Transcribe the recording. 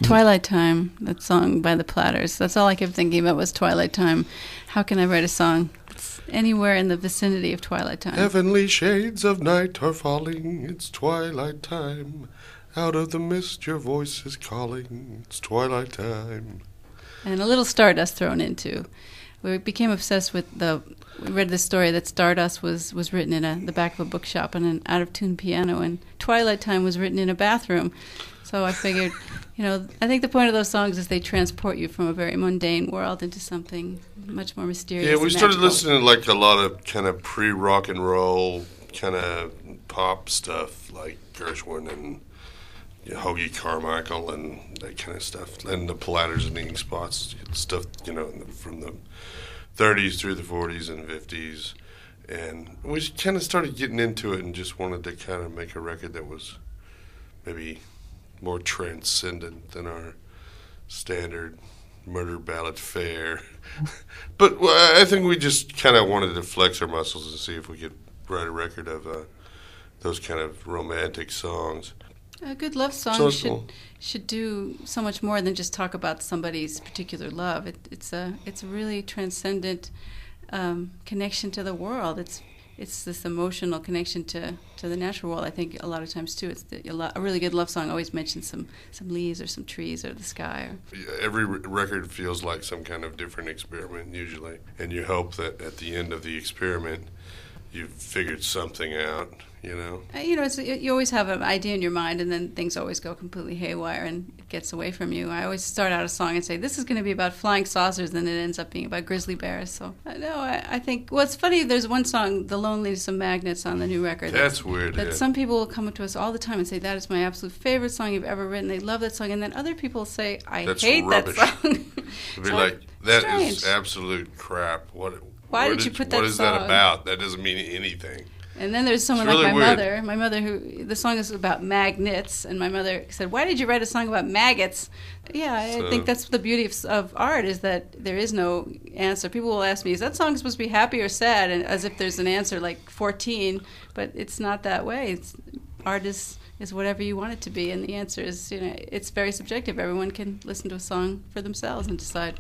Twilight Time, that song by the Platters. That's all I kept thinking about was Twilight Time. How can I write a song that's anywhere in the vicinity of Twilight Time? Heavenly shades of night are falling, it's twilight time. Out of the mist your voice is calling, it's twilight time. And a little Stardust thrown in too. We became obsessed with we read this story that Stardust was written in the back of a bookshop on an out-of-tune piano, and Twilight Time was written in a bathroom. So I figured, I think the point of those songs is they transport you from a very mundane world into something much more mysterious. Yeah, we started magical. listening to like a lot of kind of pre-rock and roll kind of pop stuff, like Gershwin and Hoagie Carmichael and that kind of stuff, and the Platters and Eating Spots stuff, from the 30s through the 40s and 50s, and we kind of started getting into it and just wanted to kind of make a record that was maybe more transcendent than our standard murder ballad fare. But I think we just kind of wanted to flex our muscles and see if we could write a record of those kind of romantic songs. A good love song So should do so much more than just talk about somebody's particular love. It's a really transcendent connection to the world. It's this emotional connection to the natural world. I think a lot of times too, a really good love song always mentions some leaves or some trees or the sky. Every record feels like some kind of different experiment usually, and you hope that at the end of the experiment you've figured something out. You always have an idea in your mind, and then things always go completely haywire, and it gets away from you. I always start out a song and say, this is going to be about flying saucers, and it ends up being about grizzly bears. So, I think, it's funny, there's one song, The Loneliness of Magnets, on the new record. That's weird, That some people will come up to us all the time and say, that is my absolute favorite song you've ever written. They love that song. And then other people say, That's hate rubbish. That song. It'd be like, that strange. Is absolute crap. Why did you put that song? What is that about? That doesn't mean anything. And then there's someone really like my weird. mother. My mother, who the song is about magnets, and my mother said, "Why did you write a song about maggots?" Yeah, I think that's the beauty of art, is that there is no answer. People will ask me, "Is that song supposed to be happy or sad?" And as if there's an answer like 14, but it's not that way. Art is whatever you want it to be, and the answer is, it's very subjective. Everyone can listen to a song for themselves and decide